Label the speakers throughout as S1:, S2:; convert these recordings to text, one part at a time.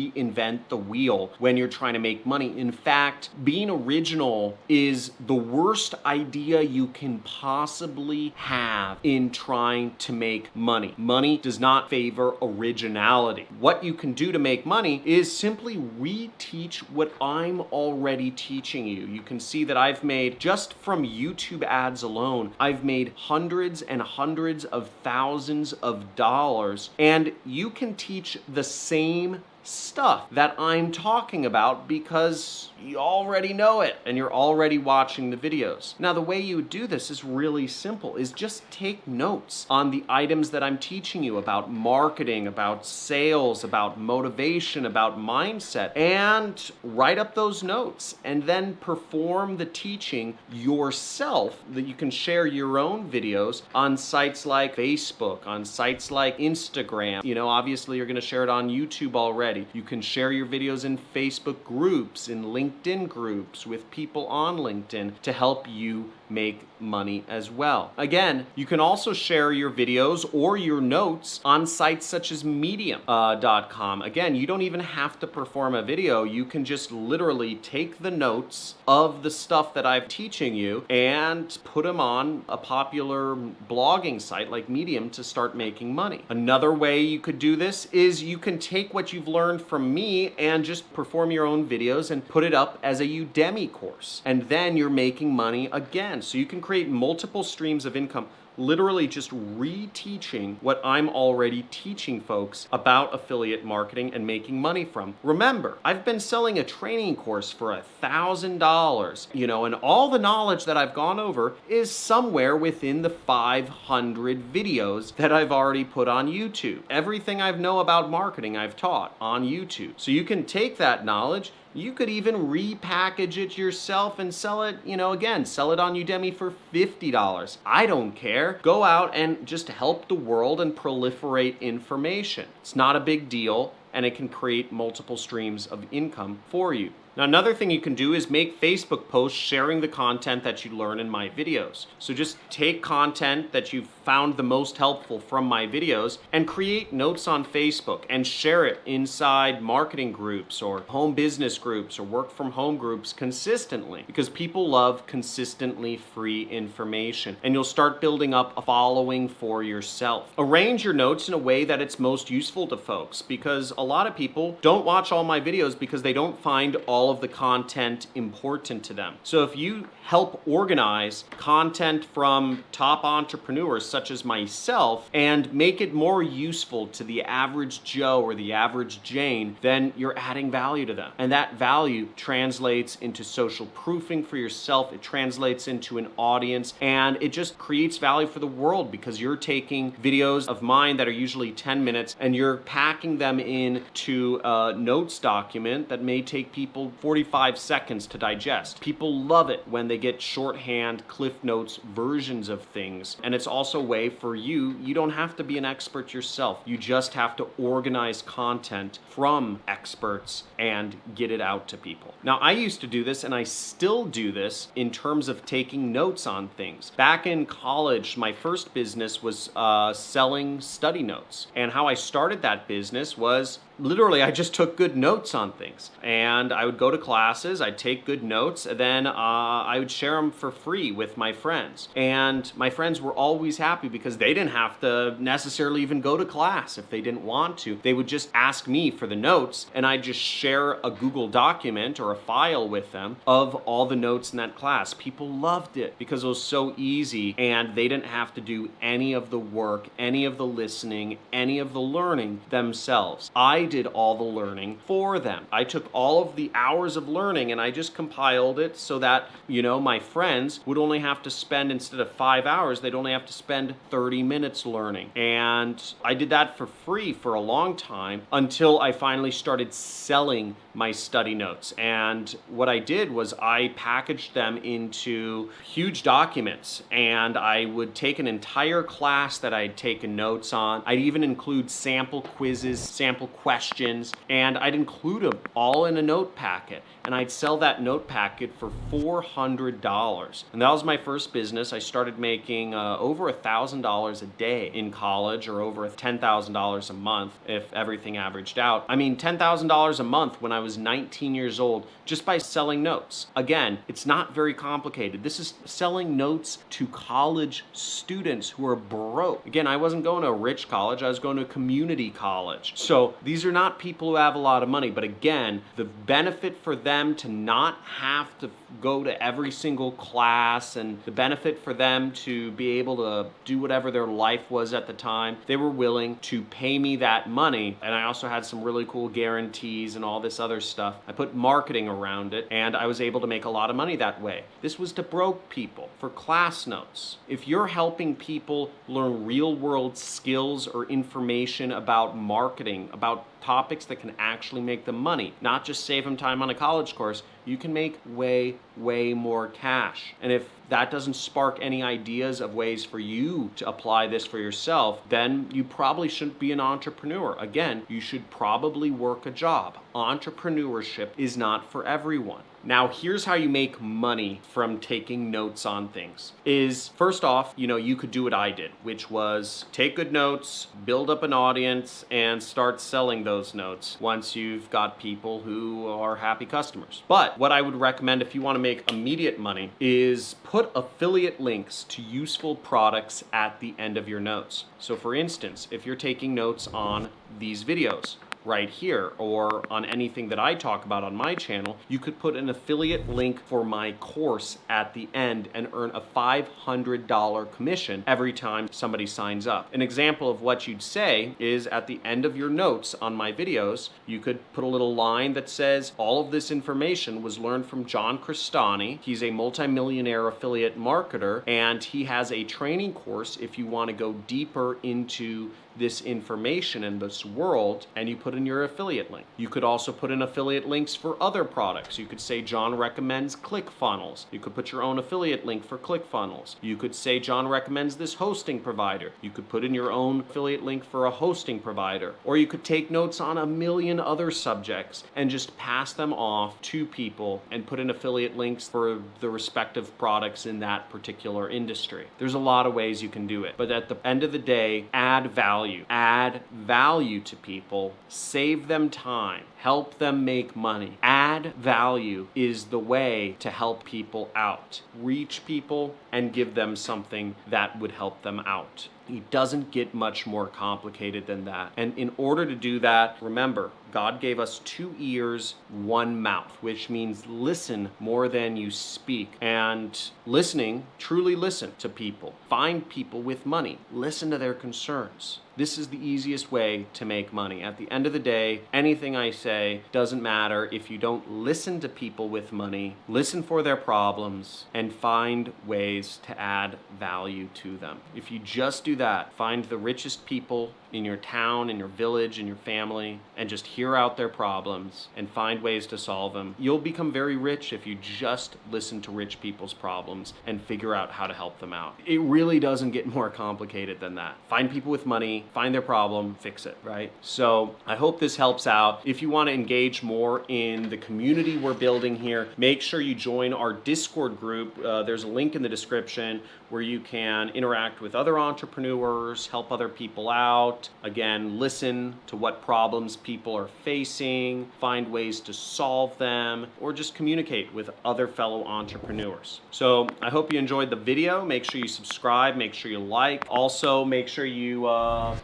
S1: reinvent the wheel when you're trying to make money. In fact, being original is the worst idea you can possibly have in trying to make money. Money does not favor originality. What you can do to make money is simply reteach what I'm already teaching you. You can see that I've made, just from YouTube ads alone, I've made hundreds and hundreds of thousands of dollars, and you can teach the same stuff that I'm talking about because you already know it and you're already watching the videos. Now, the way you would do this is really simple, is just take notes on the items that I'm teaching you about marketing, about sales, about motivation, about mindset, and write up those notes and then perform the teaching yourself, that you can share your own videos on sites like Facebook, on sites like Instagram. You know, obviously you're gonna share it on YouTube already. You can share your videos in Facebook groups, in LinkedIn groups with people on LinkedIn to help you make money as well. Again, you can also share your videos or your notes on sites such as medium.com. Again, you don't even have to perform a video. You can just literally take the notes of the stuff that I'm teaching you and put them on a popular blogging site like Medium to start making money. Another way you could do this is you can take what you've learned from me and just perform your own videos and put it up as a Udemy course. And then you're making money again. So you can create multiple streams of income, literally just reteaching what I'm already teaching folks about affiliate marketing and making money from. Remember, I've been selling a training course for $1,000, you know, and all the knowledge that I've gone over is somewhere within the 500 videos that I've already put on YouTube. Everything I know about marketing I've taught on YouTube. So you can take that knowledge, you could even repackage it yourself and sell it, you know, again, sell it on Udemy for $50. I don't care. Go out and just help the world and proliferate information. It's not a big deal, and it can create multiple streams of income for you. Now, another thing you can do is make Facebook posts sharing the content that you learn in my videos. So just take content that you've found the most helpful from my videos and create notes on Facebook and share it inside marketing groups or home business groups or work from home groups consistently, because people love consistently free information, and you'll start building up a following for yourself. Arrange your notes in a way that it's most useful to folks, because a lot of people don't watch all my videos because they don't find all of the content important to them. So if you help organize content from top entrepreneurs such as myself and make it more useful to the average Joe or the average Jane, then you're adding value to them. And that value translates into social proofing for yourself. It translates into an audience, and it just creates value for the world, because you're taking videos of mine that are usually 10 minutes and you're packing them into a notes document that may take people 45 seconds to digest. People love it when they get shorthand Cliff Notes versions of things. And it's also a way for you don't have to be an expert yourself. You just have to organize content from experts and get it out to people. Now, I used to do this, and I still do this in terms of taking notes on things. Back in college, my first business was selling study notes. And how I started that business was literally, I just took good notes on things, and I would go to classes, I'd take good notes, and then I would share them for free with my friends. And my friends were always happy because they didn't have to necessarily even go to class if they didn't want to. They would just ask me for the notes, and I'd just share a Google document or a file with them of all the notes in that class. People loved it because it was so easy, and they didn't have to do any of the work, any of the listening, any of the learning themselves. I did all the learning for them. I took all of the hours of learning and I just compiled it so that, you know, my friends would only have to spend, instead of 5 hours, they'd only have to spend 30 minutes learning. And I did that for free for a long time until I finally started selling my study notes. And what I did was I packaged them into huge documents, and I would take an entire class that I'd taken notes on. I'd even include sample quizzes, sample questions questions, and I'd include them all in a note packet, and I'd sell that note packet for $400. And that was my first business. I started making over $1,000 a day in college, or over $10,000 a month if everything averaged out. I mean, $10,000 a month when I was 19 years old just by selling notes. Again, it's not very complicated. This is selling notes to college students who are broke. Again, I wasn't going to a rich college, I was going to a community college. So these are not people who have a lot of money, but again, the benefit for them to not have to go to every single class, and the benefit for them to be able to do whatever their life was at the time, they were willing to pay me that money. And I also had some really cool guarantees and all this other stuff. I put marketing around it, and I was able to make a lot of money that way. This was to broke people for class notes. If you're helping people learn real world skills or information about marketing, about topics that can actually make them money, not just save them time on a college course, you can make way more cash. And if that doesn't spark any ideas of ways for you to apply this for yourself, then you probably shouldn't be an entrepreneur. Again, you should probably work a job. Entrepreneurship is not for everyone. Now, here's how you make money from taking notes on things. Is first off, you could do what I did, which was take good notes, build up an audience, and start selling those notes once you've got people who are happy customers. But what I would recommend if you want to make immediate money is put affiliate links to useful products at the end of your notes. So for instance, if you're taking notes on these videos right here, or on anything that I talk about on my channel, you could put an affiliate link for my course at the end and earn a $500 commission every time somebody signs up. An example of what you'd say is at the end of your notes on my videos, you could put a little line that says, all of this information was learned from John Crestani. He's a multimillionaire affiliate marketer, and he has a training course if you want to go deeper into this information in this world, and you put in your affiliate link. You could also put in affiliate links for other products. You could say John recommends ClickFunnels. You could put your own affiliate link for ClickFunnels. You could say John recommends this hosting provider. You could put in your own affiliate link for a hosting provider. Or you could take notes on a million other subjects and just pass them off to people and put in affiliate links for the respective products in that particular industry. There's a lot of ways you can do it, but at the end of the day, add value. Add value to people, save them time, help them make money. Add value is the way to help people out. Reach people and give them something that would help them out. It doesn't get much more complicated than that. And in order to do that, remember, God gave us 2 ears, 1 mouth, which means listen more than you speak. And listening, truly listen to people. Find people with money. Listen to their concerns. This is the easiest way to make money. At the end of the day, anything I say doesn't matter if you don't listen to people with money, listen for their problems, and find ways to add value to them. If you just do that, find the richest people in your town, in your village, in your family, and just hear out their problems and find ways to solve them. You'll become very rich if you just listen to rich people's problems and figure out how to help them out. It really doesn't get more complicated than that. Find people with money, find their problem, fix it, right? So I hope this helps out. If you want to engage more in the community we're building here, make sure you join our Discord group. There's a link in the description where you can interact with other entrepreneurs, help other people out. Again, listen to what problems people are facing, find ways to solve them, or just communicate with other fellow entrepreneurs. So I hope you enjoyed the video. Make sure you subscribe, make sure you like. Also, make sure you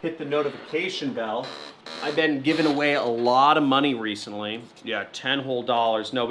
S1: hit the notification bell. I've been giving away a lot of money recently. Yeah, 10 whole dollars. No,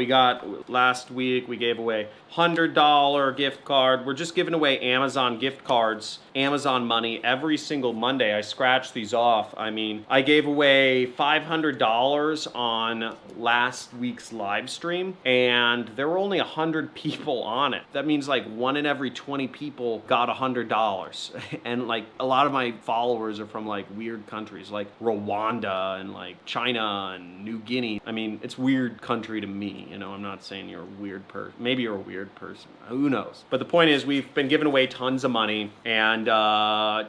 S1: last week we gave away $100 gift card. We're just giving away Amazon gift cards, Amazon money every single Monday. I scratch these off. I mean, I gave away $500 on last week's live stream, and there were only 100 people on it. That means like 1 in every 20 people got $100. And like a lot of my followers are from like weird countries like Rwanda Rwanda and like China and New Guinea. I mean, it's weird country to me, you know. I'm not saying you're a weird person. Maybe you're a weird person. Who knows? But the point is, we've been giving away tons of money and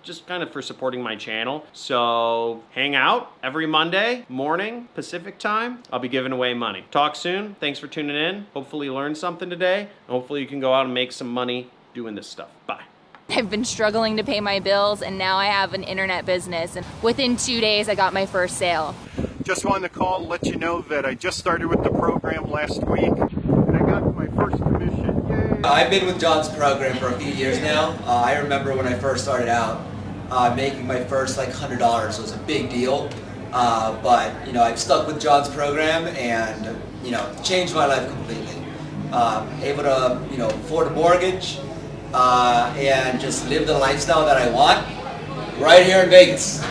S1: just kind of for supporting my channel. So hang out every Monday morning, Pacific time. I'll be giving away money. Talk soon. Thanks for tuning in. Hopefully you learned something today. And hopefully you can go out and make some money doing this stuff. Bye.
S2: I've been struggling to pay my bills, and now I have an internet business, and within 2 days I got my first sale.
S3: Just wanted to call and let you know that I just started with the program last week and I got my first commission. Yay!
S4: I've been with John's program for a few years now. I remember when I first started out, making my first like $100 was a big deal. But you know, I've stuck with John's program and you know, changed my life completely. Able to afford a mortgage and just live the lifestyle that I want right here in Vegas.